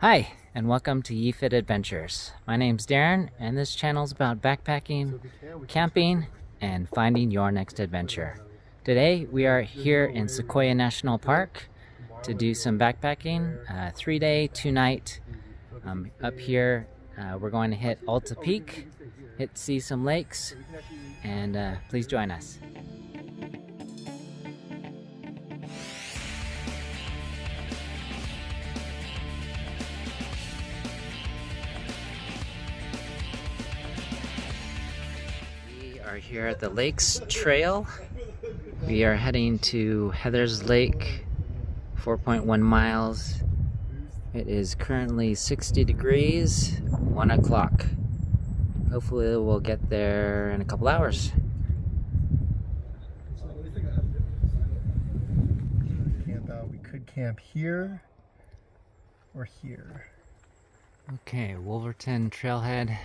Hi, and welcome to YeeFit Adventures. My name's Darren, and this channel is about backpacking, camping, and finding your next adventure. Today, we are here in Sequoia National Park to do some backpacking, 3-day, 2-night. Up here, we're going to hit Alta Peak, see some lakes, and please join us. Are here at the Lakes Trail. We are heading to Heather's Lake, 4.1 miles. It is currently 60 degrees, 1 o'clock. Hopefully we'll get there in a couple hours. Camp out. We could camp here or here. Okay, Wolverton Trailhead.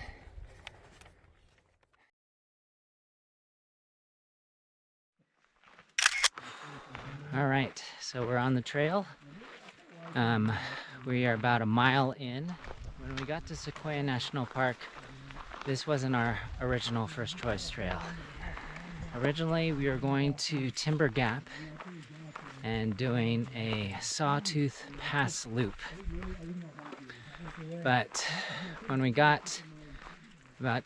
All right, so we're on the trail. We are about a mile in. When we got to Sequoia National Park, this wasn't our original first choice trail. Originally, we were going to Timber Gap and doing a Sawtooth Pass loop. But when we got about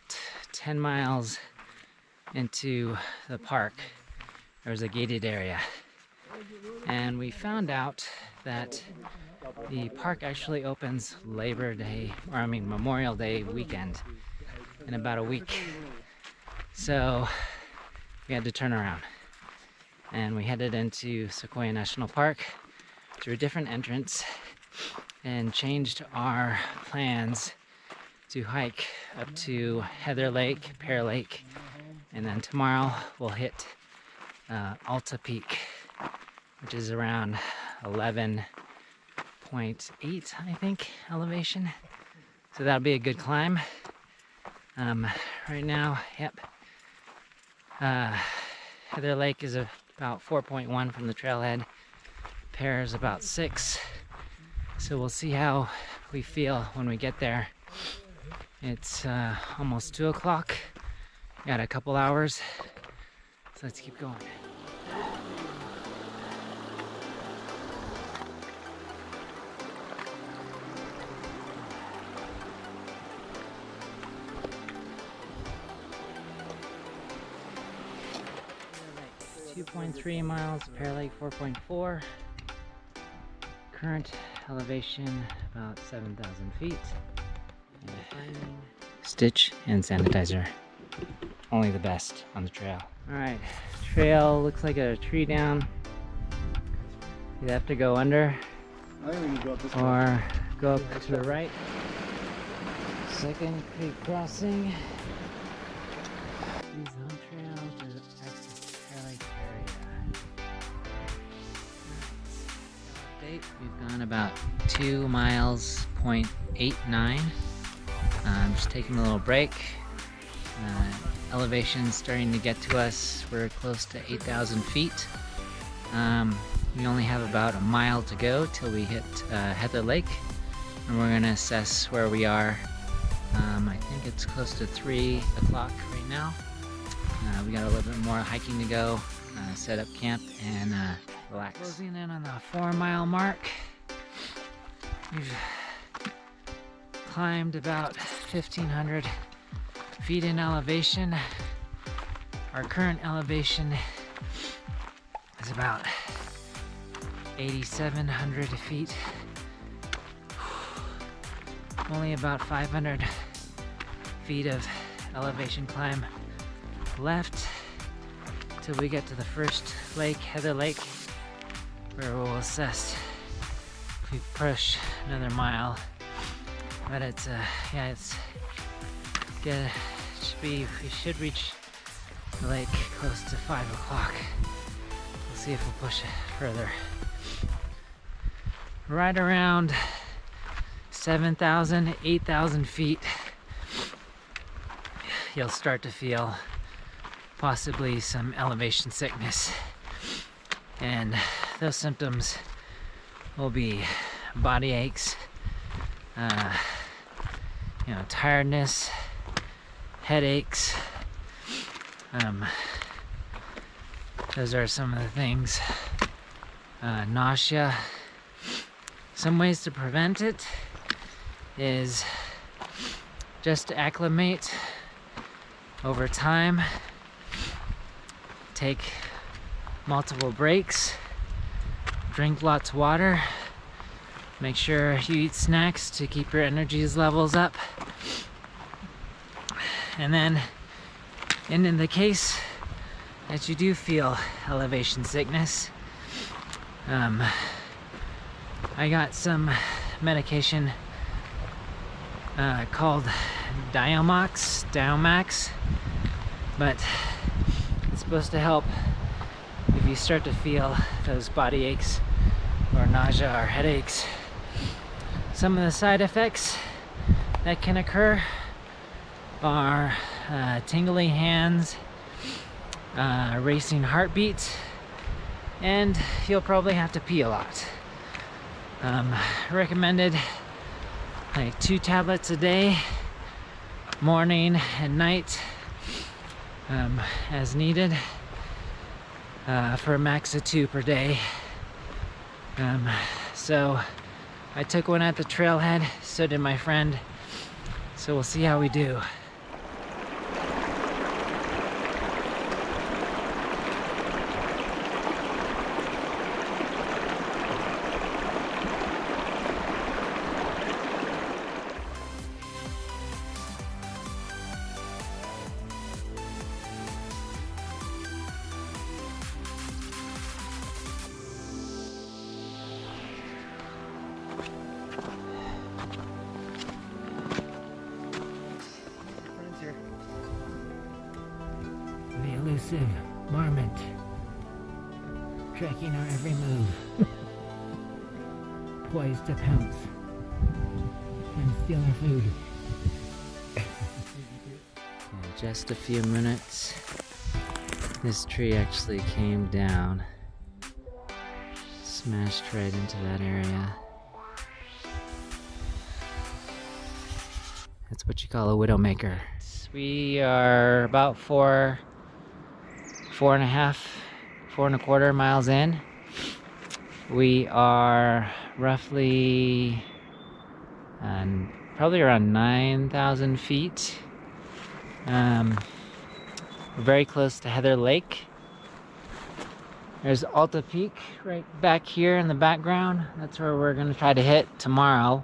10 miles into the park, there was a gated area. And we found out that the park actually opens Memorial Day weekend in about a week. So we had to turn around. And we headed into Sequoia National Park through a different entrance and changed our plans to hike up to Heather Lake, Pear Lake, and then tomorrow we'll hit Alta Peak, which is around 11.8, I think, elevation. So that'll be a good climb. Right now, Heather Lake is about 4.1 from the trailhead. Pear is about 6. So we'll see how we feel when we get there. It's almost 2 o'clock. Got a couple hours. So let's keep going. 2.3 miles, Pear Lake 4.4. Current elevation about 7,000 feet. Stitch and sanitizer. Only the best on the trail. Alright, trail looks like a tree down. You have to go under or go up to the right. Second Creek crossing. These home trails are access to Pear Lake area. We've gone about 2 miles, 0.89. Just taking a little break. Elevation's starting to get to us. We're close to 8,000 feet. We only have about a mile to go till we hit Heather Lake, and we're going to assess where we are. I think it's close to 3 o'clock right now. We got a little bit more hiking to go, set up camp, and relax. Closing in on the 4-mile mark. We've climbed about 1,500 feet in elevation. Our current elevation is about 8,700 feet. Only about 500 feet of elevation climb left till we get to the first lake, Heather Lake, where we'll assess if we push another mile. But it's good. We should reach the lake close to 5 o'clock. We'll see if we'll push it further. Right around 7,000, 8,000 feet, you'll start to feel possibly some elevation sickness. And those symptoms will be body aches, you know, tiredness, headaches. Those are some of the things. Nausea. Some ways to prevent it is just to acclimate over time. Take multiple breaks. Drink lots of water. Make sure you eat snacks to keep your energy levels up. And then, in the case that you do feel elevation sickness, I got some medication called Diomax, but it's supposed to help if you start to feel those body aches or nausea or headaches. Some of the side effects that can occur are tingly hands, racing heartbeat, and you'll probably have to pee a lot. Recommended like 2 tablets a day, morning and night, as needed, for a max of 2 per day. So I took one at the trailhead, so did my friend, so we'll see how we do. The elusive Marmot, tracking our every move, poised to pounce and steal our food. In just a few minutes, this tree actually came down, smashed right into that area. That's what you call a widowmaker. We are about 4.25 miles in. We are roughly probably around 9,000 feet. We're very close to Heather Lake. There's Alta Peak right back here in the background. That's where we're gonna try to hit tomorrow.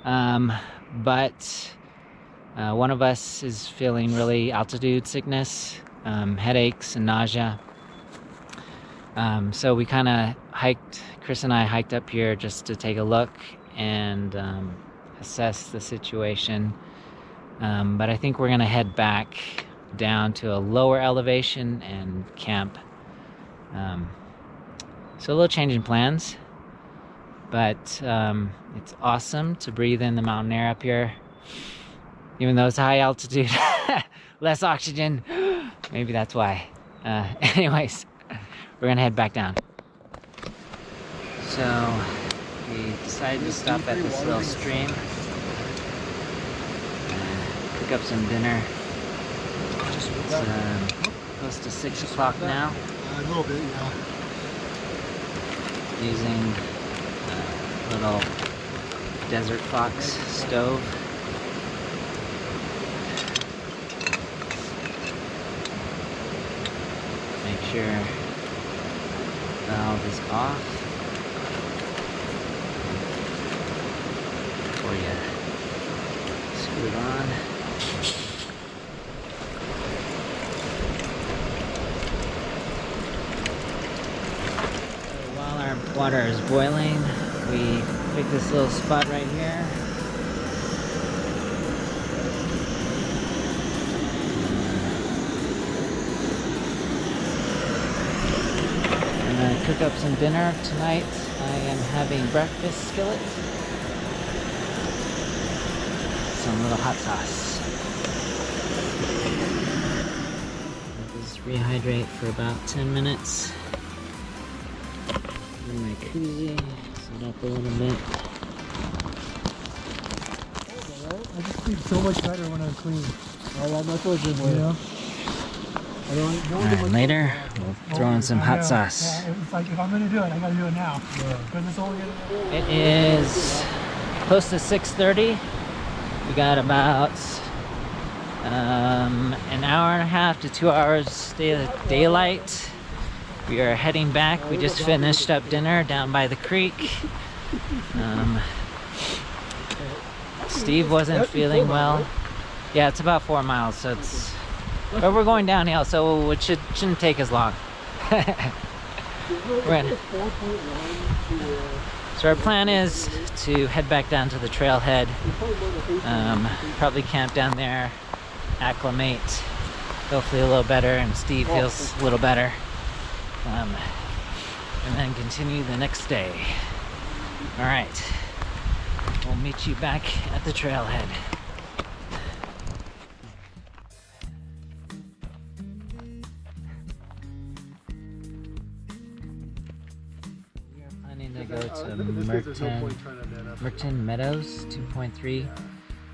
But one of us is feeling really altitude sickness, headaches and nausea. So we kind of Chris and I hiked up here just to take a look and assess the situation. But I think we're gonna head back down to a lower elevation and camp. So a little change in plans, but it's awesome to breathe in the mountain air up here. Even though it's high altitude, less oxygen. Maybe that's why. Anyways, we're gonna head back down. So we decided to stop at this little stream, pick up some dinner. It's close to 6 o'clock now. A little bit, yeah. Using a little Desert Fox stove. Make sure valve is off before you screw it on. While our water is boiling, we pick this little spot right here. Cook up some dinner tonight. I am having breakfast skillet, some little hot sauce. Let this rehydrate for about 10 minutes. In my koozie, set up a little bit. I just sleep so much better when I'm clean. Oh, that's what you know? Alright, later we'll throw in some hot sauce. Yeah, it's like if I'm gonna do it, I gotta do it now. Because it's only gonna... It is close to 6:30. We got about an hour and a half to 2 hours daylight. We are heading back. We just finished up dinner down by the creek. Steve wasn't feeling well. Yeah, it's about 4 miles, so it's... But we're going downhill, so it shouldn't take as long. So our plan is to head back down to the trailhead. Probably camp down there, acclimate, hopefully a little better, and Steve feels a little better. And then continue the next day. All right, we'll meet you back at the trailhead. We are planning to go to Mehrten Meadows, 2.3.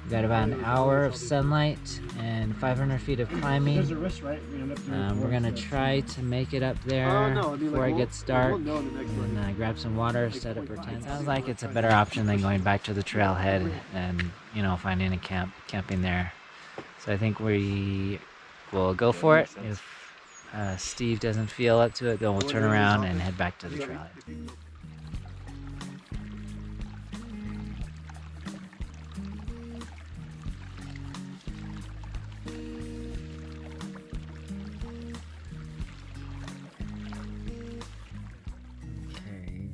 We got about an hour of sunlight and 500 feet of climbing. We're gonna try to make it up there before it gets dark and grab some water, set up our tent. Sounds like it's a better option than going back to the trailhead and, you know, finding a camping there. So I think we will go for it. If Steve doesn't feel up to it, then we'll turn around and head back to the trailhead.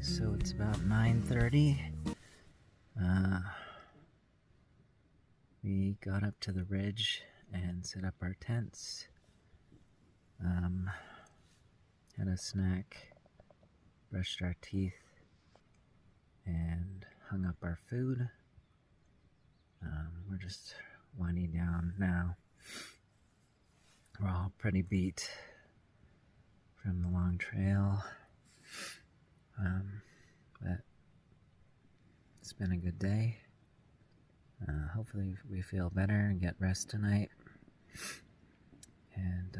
So it's about 9:30. We got up to the ridge and set up our tents. Had a snack, brushed our teeth, and hung up our food. We're just winding down now. We're all pretty beat from the long trail. But it's been a good day. Hopefully we feel better and get rest tonight. And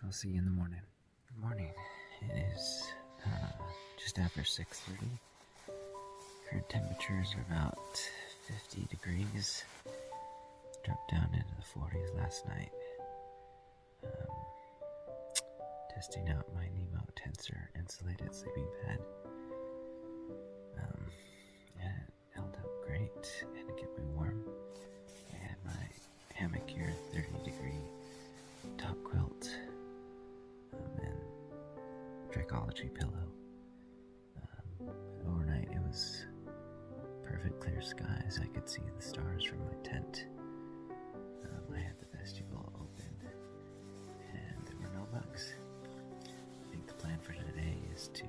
I'll see you in the morning. Good morning. It is just after 6:30. Current temperatures are about 50 degrees. Dropped down into the 40s last night. Testing out my Nemo Tensor insulated sleeping pad. And it held up great and it kept me warm. I had my hammock here, 30-degree top quilt, and Tricology pillow. Overnight it was perfect clear skies. I could see the stars from my tent. I had the vestibule open and there were no bugs. I think the plan for today is to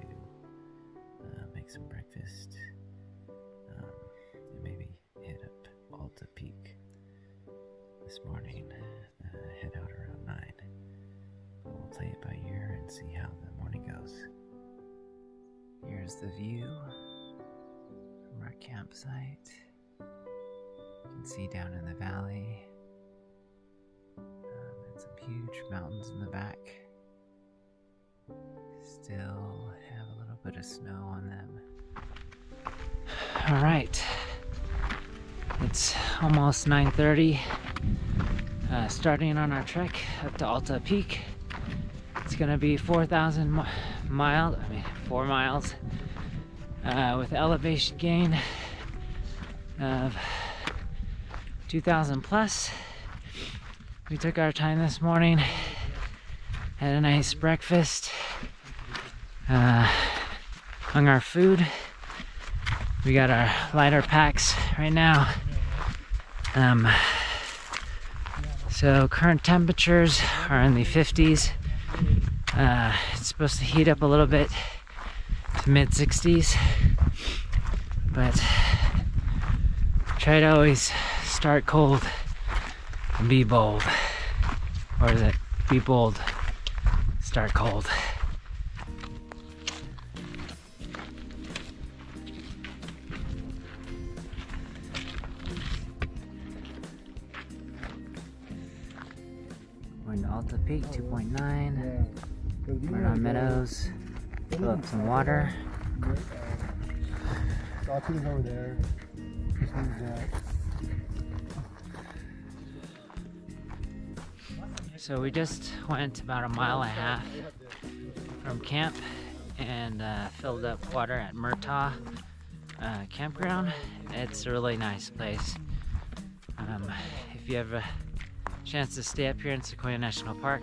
make some breakfast and maybe hit up Alta Peak this morning, head out around 9. But we'll play it by ear and see how the morning goes. Here's the view from our campsite. You can see down in the valley and some huge mountains in the back. Still have a little bit of snow on them. All right, it's almost 9:30. Starting on our trek up to Alta Peak. It's gonna be 4,000 miles. 4 miles with elevation gain of 2,000 plus. We took our time this morning, had a nice breakfast, hung our food. We got our lighter packs right now. So current temperatures are in the 50s. It's supposed to heat up a little bit to mid-60s, but try to always start cold and be bold. Or is it be bold, start cold? Going to Alta Peak, 2.9. Yeah. Marmot Meadows. Fill up some water. Sawtooth is over there. Just means that. So we just went about a mile and a half from camp and filled up water at Mehrten campground. It's a really nice place. If you have a chance to stay up here in Sequoia National Park,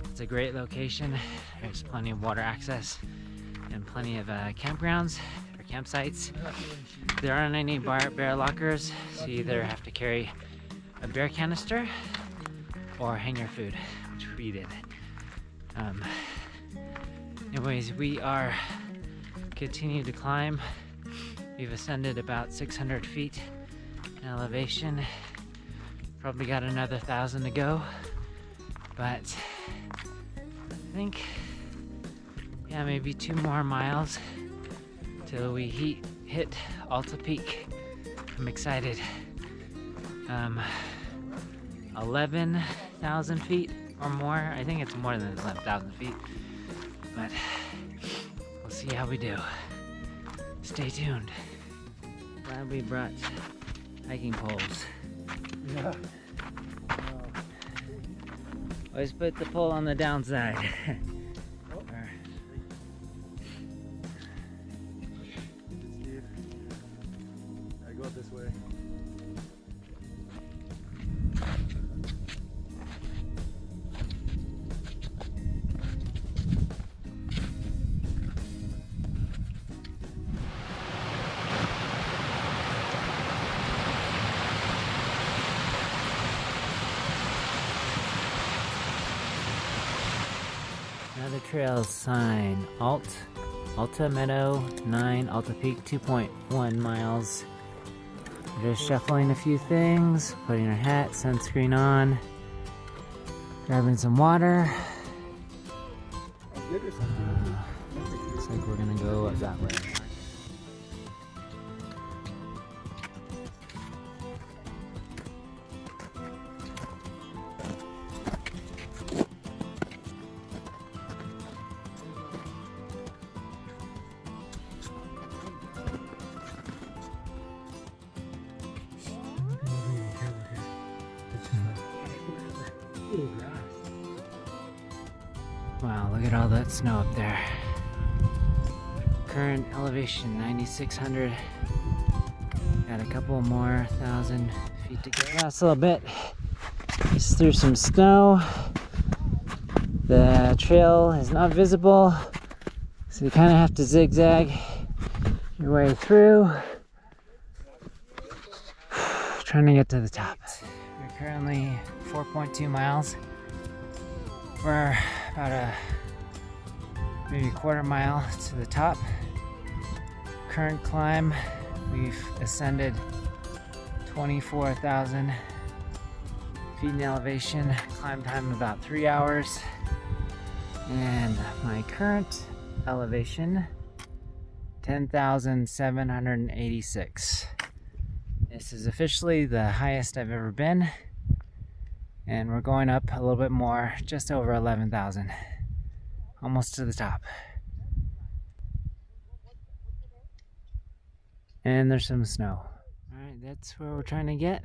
it's a great location. There's plenty of water access and plenty of campgrounds or campsites. There aren't any bear lockers, so you either have to carry a bear canister or hang your food, which we did. Anyways, we are continuing to climb. We've ascended about 600 feet in elevation. Probably got another 1,000 to go, but I think, yeah, maybe 2 more miles till we hit Alta Peak. I'm excited. 11,000 feet or more. I think it's more than 11,000 feet, but we'll see how we do. Stay tuned. Glad we brought hiking poles. Yeah. Always put the pole on the downside. I go up this way. Another trail sign, Alta Meadow 9, Alta Peak 2.1 miles. We're just shuffling a few things, putting our hat, sunscreen on, grabbing some water. Looks like we're gonna go up that way. Wow, look at all that snow up there. Current elevation 9,600. Got a couple more 1,000 feet to go. Last little bit. Just through some snow. The trail is not visible, so you kind of have to zigzag your way through. Trying to get to the top. We're currently 4.2 miles. We're about maybe a quarter mile to the top. Current climb, we've ascended 24,000 feet in elevation. Climb time about 3 hours. And my current elevation, 10,786. This is officially the highest I've ever been. And we're going up a little bit more, just over 11,000. Almost to the top. And there's some snow. Alright, that's where we're trying to get.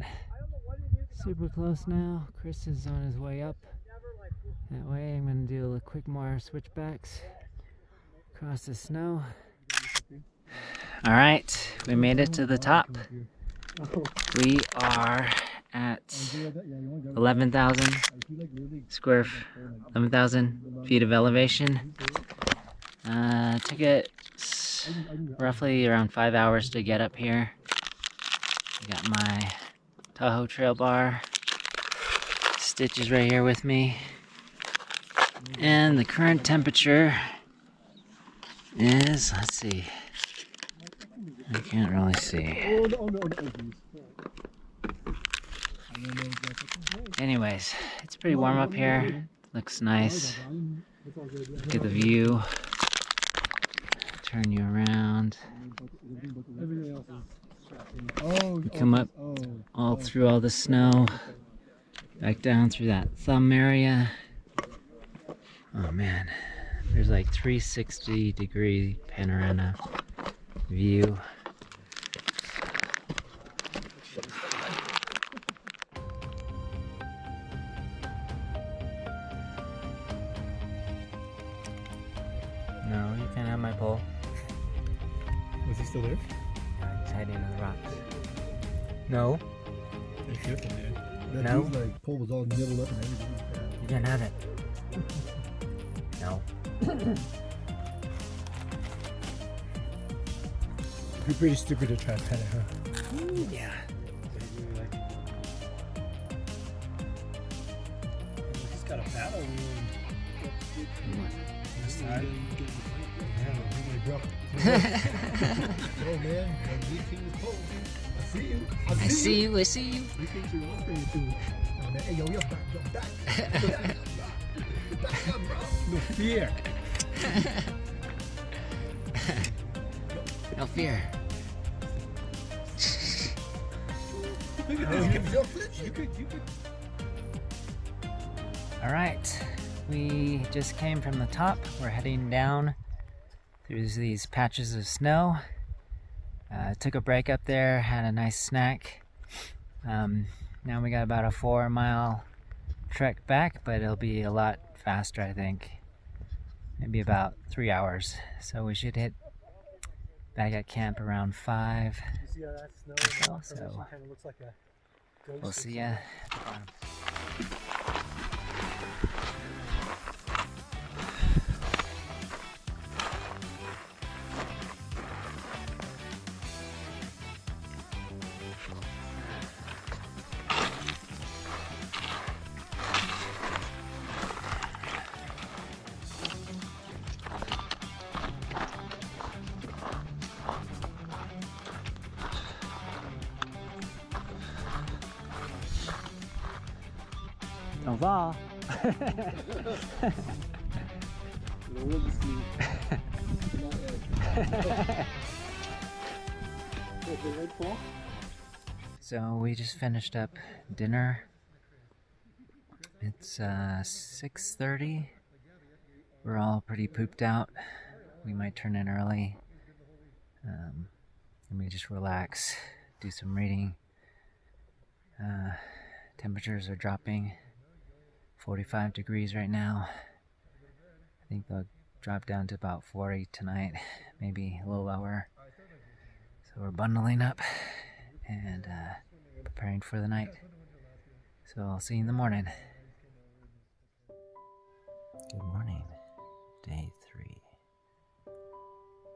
Super close now. Chris is on his way up. That way I'm going to do a quick more switchbacks across the snow. Alright, we made it to the top. We are at 11,000 feet of elevation. Took it roughly around 5 hours to get up here. I got my Tahoe trail bar. Stitch is right here with me. And the current temperature is, let's see, I can't really see. Anyways, it's pretty warm up here. Looks nice. Look at the view. Turn you around. You come up all through all the snow. Back down through that thumb area. Oh man, there's like 360-degree panorama view. No, you can't have my pole. Was he still there? He's hiding in the rocks. No, There's nothing there. That No. dude's like pole was all nibbled up and everything. you can't have it. No. It'd be pretty stupid to try to pet it, huh? Yeah. He's got a paddle wound. This side. Oh man, I'm leaking the pole. I see you. I see you. I see you. He thinks you're offering it to him. Oh, man. Hey, yo, back. Back up, bro. No fear. No fear. Look at this. Give yourself flips. You could. All right, we just came from the top. We're heading down through these patches of snow. Took a break up there, had a nice snack. Now we got about a 4-mile trek back, but it'll be a lot faster, I think. Maybe about 3 hours. So we should hit back at camp around 5. You see how that snow So kind of looks like a ghost? we'll see ya at the bottom. Don't fall. So we just finished up dinner. It's 6:30. We're all pretty pooped out. We might turn in early. And we just relax, do some reading. Temperatures are dropping. 45 degrees right now. I think they'll drop down to about 40 tonight, maybe a little lower. So we're bundling up and preparing for the night. So I'll see you in the morning. Good morning, day 3.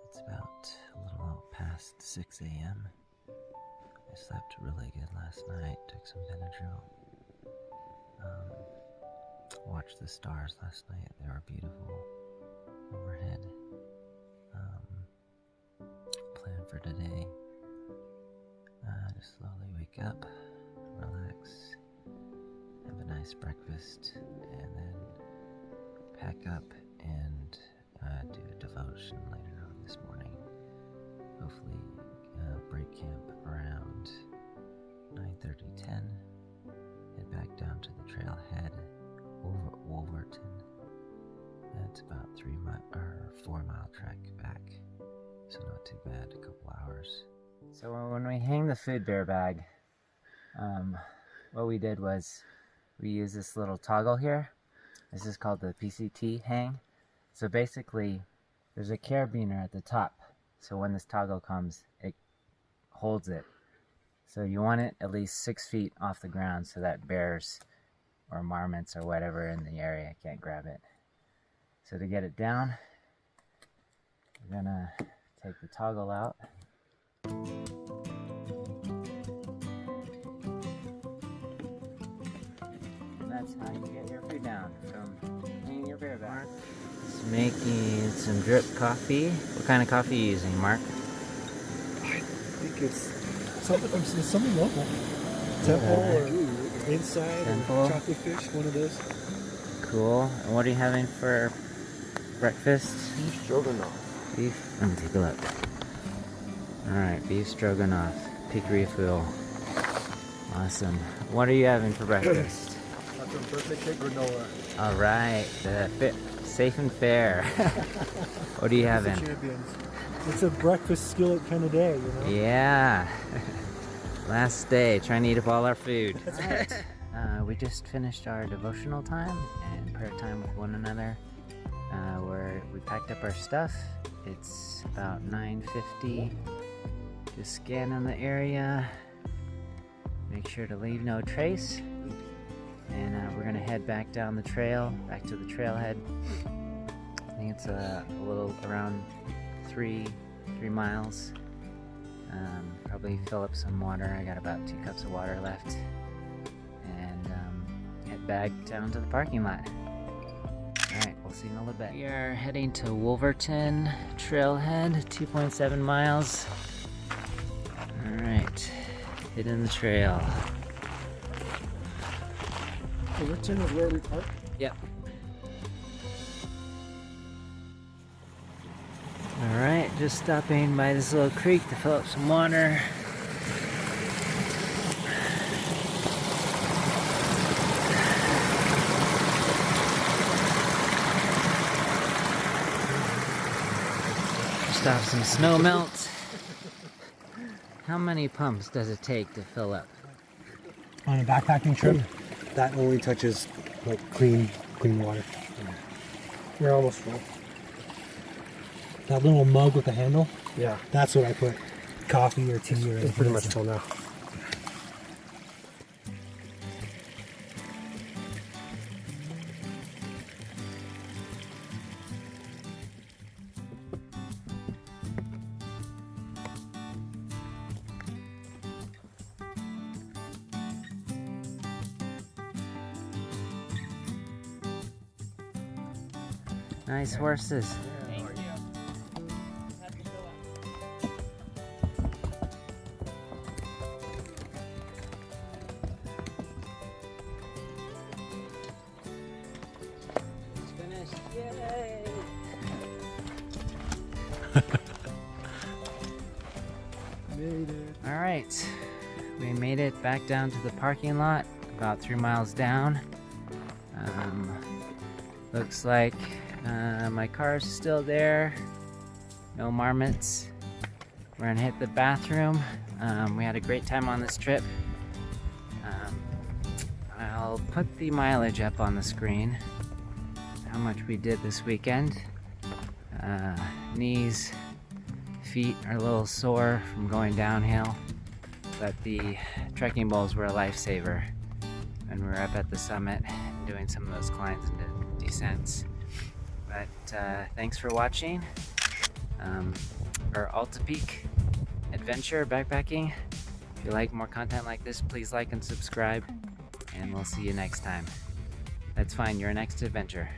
It's about a little past 6 a.m. I slept really good last night, took some Benadryl. Watched the stars last night. They were beautiful overhead. Plan for today. Just slowly wake up, relax, have a nice breakfast, and then pack up and do a devotion later on this morning. Hopefully break camp around 9:30, 10. Head back down to the trailhead over Wolverton. That's about 4-mile trek back, so not too bad, a couple hours. So when we hang the food bear bag, what we did was we used this little toggle here. This is called the PCT hang. So basically there's a carabiner at the top, so when this toggle comes it holds it. So you want it at least 6 feet off the ground so that bears or marmots or whatever in the area can't grab it. So to get it down, we're gonna take the toggle out. And that's how you get your food down from hanging your bear bag. Just making some drip coffee. What kind of coffee are you using, Mark? I think it's something local. Temple or Inside Temple. or chocolate fish, one of those. Cool. And what are you having for breakfast? Beef stroganoff. Beef? Let me take a look. Alright, beef stroganoff. Peak refuel. Awesome. What are you having for breakfast? some birthday cake granola. All right, safe and fair. What do you have in? Champions. It's a breakfast skillet kind of day, you know? Yeah. Last day, trying to eat up all our food. That's right. We just finished our devotional time and prayer time with one another, where we packed up our stuff. It's about 9:50. Just scanning the area. Make sure to leave no trace. And we're gonna head back down the trail, back to the trailhead. I think it's a little around 3 miles. Probably fill up some water. I got about 2 cups of water left. And head back down to the parking lot. Alright, we'll see you in a little bit. We are heading to Wolverton Trailhead, 2.7 miles. Alright, hitting the trail. Wolverton is where we park? Yep. Alright, just stopping by this little creek to fill up some water. Just off some snow melt. How many pumps does it take to fill up? On a backpacking trip, that only touches like clean water. We're almost full. That little mug with the handle, Yeah. that's what I put coffee or tea or anything. It's pretty much full now. Nice horses. Made it. All right, we made it back down to the parking lot, about 3 miles down. Looks like my car's still there. No marmots. We're gonna hit the bathroom. We had a great time on this trip. I'll put the mileage up on the screen. How much we did this weekend. Knees, feet are a little sore from going downhill, but the trekking bowls were a lifesaver when we were up at the summit and doing some of those climbs and descents. But thanks for watching our Alta Peak adventure backpacking. If you like more content like this, please like and subscribe, and we'll see you next time. Let's find your next adventure.